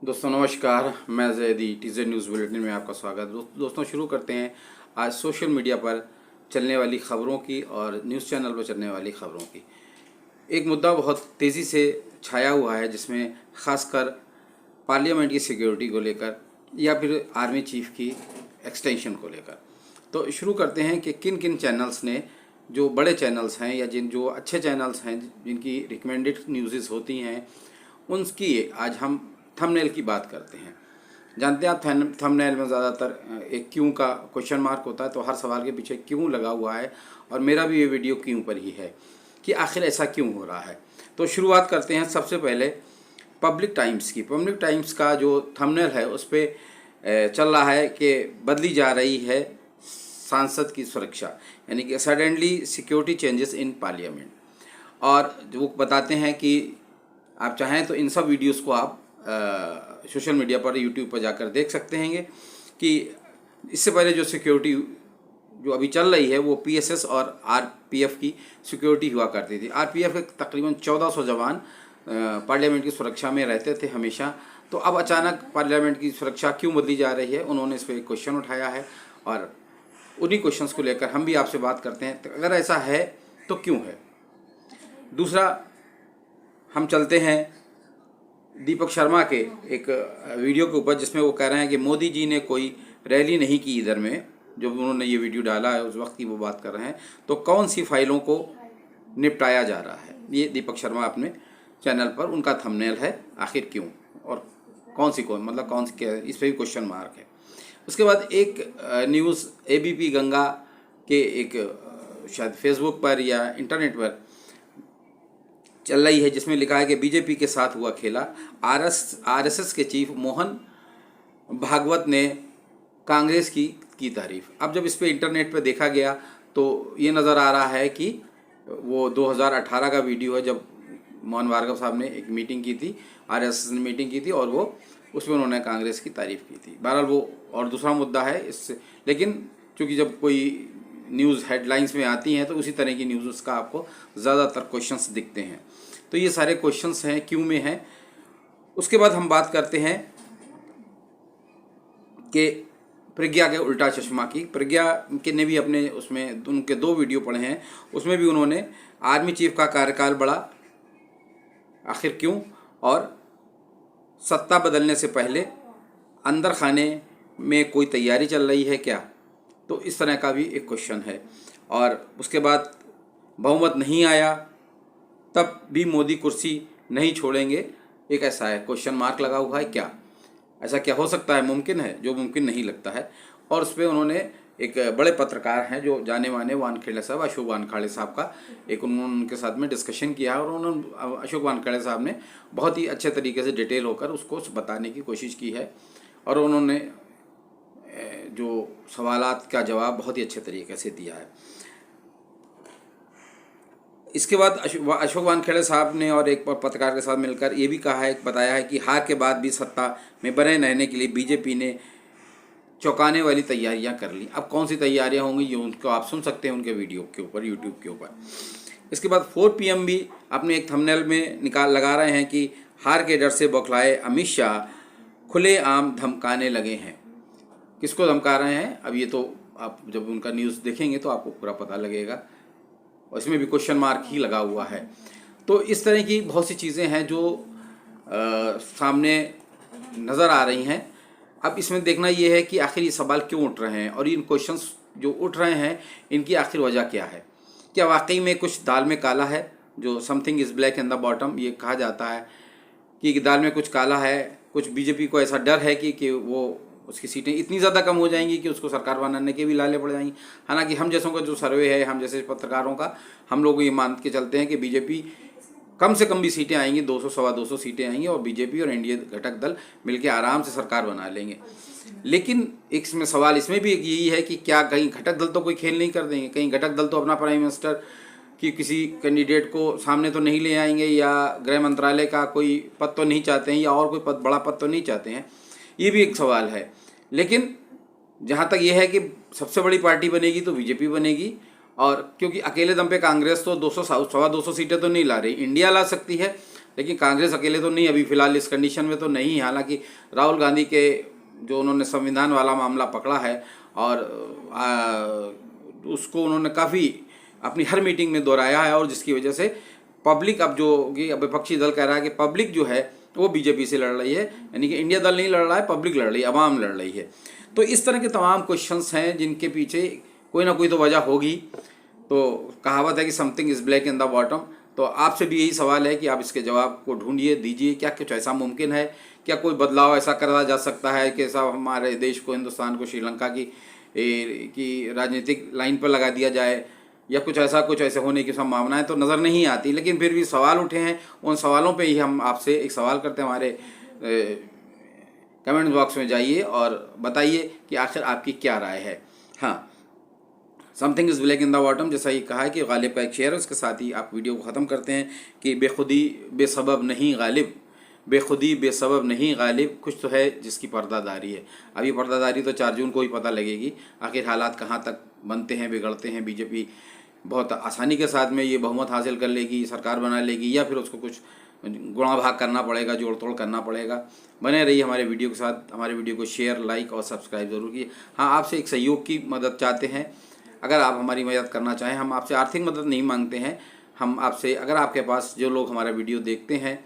दोस्तों नमस्कार, मैं जैदी टीजेड न्यूज़ बुलेटिन में आपका स्वागत। दोस्तों शुरू करते हैं आज सोशल मीडिया पर चलने वाली खबरों की और न्यूज़ चैनल पर चलने वाली खबरों की। एक मुद्दा बहुत तेज़ी से छाया हुआ है जिसमें ख़ासकर पार्लियामेंट की सिक्योरिटी को लेकर या फिर आर्मी चीफ की एक्सटेंशन को लेकर। तो शुरू करते हैं कि किन किन चैनल्स ने, जो बड़े चैनल्स हैं या जो अच्छे चैनल्स हैं जिनकी रिकमेंडेड न्यूज़ होती हैं, उनकी आज हम थंबनेल की बात करते हैं। जानते हैं आप थंबनेल में ज़्यादातर एक क्यों का क्वेश्चन मार्क होता है, तो हर सवाल के पीछे क्यों लगा हुआ है और मेरा भी ये वीडियो क्यों पर ही है कि आखिर ऐसा क्यों हो रहा है। तो शुरुआत करते हैं सबसे पहले पब्लिक टाइम्स की। पब्लिक टाइम्स का जो थंबनेल है उस पर चल रहा है कि बदली जा रही है सांसद की सुरक्षा, यानी कि suddenly security changes in parliament. और वो बताते हैं कि आप चाहें तो इन सब वीडियोस को आप सोशल मीडिया पर यूट्यूब पर जाकर देख सकते हैं कि इससे पहले जो सिक्योरिटी जो अभी चल रही है वो पीएसएस और आरपीएफ की सिक्योरिटी हुआ करती थी। आरपीएफ के तकरीबन 1400 जवान पार्लियामेंट की सुरक्षा में रहते थे हमेशा। तो अब अचानक पार्लियामेंट की सुरक्षा क्यों बदली जा रही है, उन्होंने इस पर एक क्वेश्चन उठाया है और उन्हीं क्वेश्चंस को लेकर हम भी आपसे बात करते हैं। तो अगर ऐसा है तो क्यों है। दूसरा, हम चलते हैं दीपक शर्मा के एक वीडियो के ऊपर जिसमें वो कह रहे हैं कि मोदी जी ने कोई रैली नहीं की इधर में। जब उन्होंने ये वीडियो डाला है उस वक्त की वो बात कर रहे हैं। तो कौन सी फाइलों को निपटाया जा रहा है, ये दीपक शर्मा अपने चैनल पर, उनका थंबनेल है। आखिर क्यों और कौन सी इस पर भी क्वेश्चन मार्क है। उसके बाद एक न्यूज़ एबीपी गंगा के एक शायद फेसबुक पर या इंटरनेट पर चल रही है जिसमें लिखा है कि बीजेपी के साथ हुआ खेला। आरएसएस के चीफ मोहन भागवत ने कांग्रेस की तारीफ। अब जब इस पे इंटरनेट पे देखा गया तो ये नज़र आ रहा है कि वो 2018 का वीडियो है जब मोहन भार्गव साहब ने एक मीटिंग की थी, आरएसएस ने मीटिंग की थी और वो उसमें उन्होंने कांग्रेस की तारीफ की थी। बहरहाल वो और दूसरा मुद्दा है इससे, लेकिन चूँकि जब कोई न्यूज़ हेडलाइंस में आती हैं तो उसी तरह की न्यूज़ उसका आपको ज़्यादातर क्वेश्चंस दिखते हैं। तो ये सारे क्वेश्चंस हैं क्यों में हैं। उसके बाद हम बात करते हैं कि प्रज्ञा के उल्टा चश्मा की। प्रज्ञा के ने भी अपने उसमें उनके 2 वीडियो पढ़े हैं, उसमें भी उन्होंने आर्मी चीफ का कार्यकाल बढ़ा आखिर क्यों, और सत्ता बदलने से पहले अंदर खाने में कोई तैयारी चल रही है क्या, तो इस तरह का भी एक क्वेश्चन है। और उसके बाद बहुमत नहीं आया तब भी मोदी कुर्सी नहीं छोड़ेंगे, एक ऐसा है क्वेश्चन मार्क लगा हुआ है। क्या ऐसा क्या हो सकता है, मुमकिन है, जो मुमकिन नहीं लगता है। और उस पर उन्होंने एक बड़े पत्रकार हैं जो जाने माने वानखेड़े साहब, अशोक वानखेड़े साहब का एक उन्होंने उनके साथ में डिस्कशन किया और उन्होंने अशोक वानखेड़े साहब ने बहुत ही अच्छे तरीके से डिटेल होकर उसको बताने की कोशिश की है और उन्होंने जो सवालात का जवाब बहुत ही अच्छे तरीके से दिया है। इसके बाद अशोक वानखेड़े साहब ने और एक पत्रकार के साथ मिलकर ये भी बताया है कि हार के बाद भी सत्ता में बने रहने के लिए बीजेपी ने चौंकाने वाली तैयारियां कर ली। अब कौन सी तैयारियां होंगी ये उनको आप सुन सकते हैं उनके वीडियो के ऊपर, यूट्यूब के ऊपर। इसके बाद 4 PM भी अपने एक थंबनेल में लगा रहे हैं कि हार के डर से बौखलाए अमित शाह खुलेआम धमकाने लगे हैं। किसको धमका रहे हैं, अब ये तो आप जब उनका न्यूज़ देखेंगे तो आपको पूरा पता लगेगा। और इसमें भी क्वेश्चन मार्क ही लगा हुआ है। तो इस तरह की बहुत सी चीज़ें हैं जो सामने नज़र आ रही हैं। अब इसमें देखना ये है कि आखिर ये सवाल क्यों उठ रहे हैं और इन क्वेश्चंस जो उठ रहे हैं इनकी आखिर वजह क्या है। क्या वाकई में कुछ दाल में काला है, जो something is black in the bottom ये कहा जाता है कि दाल में कुछ काला है। कुछ बीजेपी को ऐसा डर है कि वो उसकी सीटें इतनी ज़्यादा कम हो जाएंगी कि उसको सरकार बनाने के भी लाले पड़ जाएंगी। हालांकि हम जैसों का जो सर्वे है, हम जैसे पत्रकारों का, हम लोग ये मान के चलते हैं कि बीजेपी कम से कम भी सीटें आएंगी, 200 सवा 200 सीटें आएंगी और बीजेपी और एनडीए घटक दल मिलकर आराम से सरकार बना लेंगे। लेकिन इसमें सवाल इसमें भी एक यही है कि क्या कहीं घटक दल तो कोई खेल नहीं कर देंगे, कहीं घटक दल तो अपना प्राइम मिनिस्टर कि किसी कैंडिडेट को सामने तो नहीं ले आएंगे या गृह मंत्रालय का कोई पद तो नहीं चाहते हैं या और कोई पद, बड़ा पद तो नहीं चाहते हैं, ये भी एक सवाल है। लेकिन जहाँ तक ये है कि सबसे बड़ी पार्टी बनेगी तो बीजेपी बनेगी और क्योंकि अकेले दम पे कांग्रेस तो 200 सवा 200 सीटें तो नहीं ला रही, इंडिया ला सकती है लेकिन कांग्रेस अकेले तो नहीं, अभी फ़िलहाल इस कंडीशन में तो नहीं। हालांकि राहुल गांधी के जो उन्होंने संविधान वाला मामला पकड़ा है और उसको उन्होंने काफ़ी अपनी हर मीटिंग में दोहराया है, और जिसकी वजह से पब्लिक अब जो कि अब विपक्षी दल कह रहा है कि पब्लिक जो है वो बीजेपी से लड़ रही है, यानी कि इंडिया दल नहीं लड़ रहा है, पब्लिक लड़ रही है, अवाम लड़ रही है। तो इस तरह के तमाम क्वेश्चंस हैं जिनके पीछे कोई ना कोई तो वजह होगी। तो कहावत है कि something is black in the bottom. तो आपसे भी यही सवाल है कि आप इसके जवाब को ढूंढिए, दीजिए। क्या कुछ ऐसा मुमकिन है, क्या कोई बदलाव ऐसा करा जा सकता है कि ऐसा हमारे देश को, हिंदुस्तान को श्रीलंका की राजनीतिक लाइन पर लगा दिया जाए, या कुछ ऐसे होने की संभावनाएं तो नज़र नहीं आती। लेकिन फिर भी सवाल उठे हैं, उन सवालों पे ही हम आपसे एक सवाल करते हैं। हमारे कमेंट बॉक्स में जाइए और बताइए कि आखिर आपकी क्या राय है। हाँ, something is black in the bottom जैसा ही कहा है कि गालिब का एक शेर है, उसके साथ ही आप वीडियो को ख़त्म करते हैं कि बेखुदी बेसबब नहीं गालिब, बेखुदी बेसबब नहीं गालिब, कुछ तो है जिसकी पर्दादारी है। अब ये पर्दादारी तो 4 जून को ही पता लगेगी, आखिर हालात कहाँ तक बनते हैं, बिगड़ते हैं। बीजेपी बहुत आसानी के साथ में ये बहुमत हासिल कर लेगी, सरकार बना लेगी, या फिर उसको कुछ गुणा भाग करना पड़ेगा, जोड़ तोड़ करना पड़ेगा। बने रहिए हमारे वीडियो के साथ। हमारे वीडियो को शेयर, लाइक और सब्सक्राइब ज़रूर कीजिए। हाँ, आपसे एक सहयोग की मदद चाहते हैं। अगर आप हमारी मदद करना चाहें, हम आपसे आर्थिक मदद नहीं मांगते हैं, हम आपसे, अगर आपके पास, जो लोग हमारा वीडियो देखते हैं,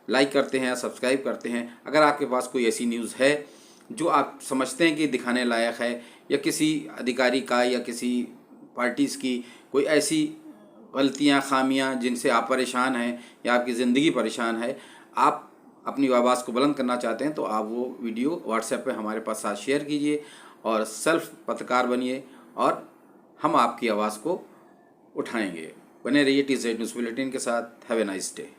लाइक करते हैं, सब्सक्राइब करते हैं, अगर आपके पास कोई ऐसी न्यूज़ है जो आप समझते हैं कि दिखाने लायक है, या किसी अधिकारी का या किसी पार्टीज़ की कोई ऐसी गलतियां, खामियां जिनसे आप परेशान हैं या आपकी ज़िंदगी परेशान है, आप अपनी आवाज़ को बुलंद करना चाहते हैं, तो आप वो वीडियो व्हाट्सएप पे हमारे पास साथ शेयर कीजिए और सेल्फ पत्रकार बनिए, और हम आपकी आवाज़ को उठाएंगे। बने रहिए TZ न्यूज़ बुलेटिन के साथ। Have a nice day.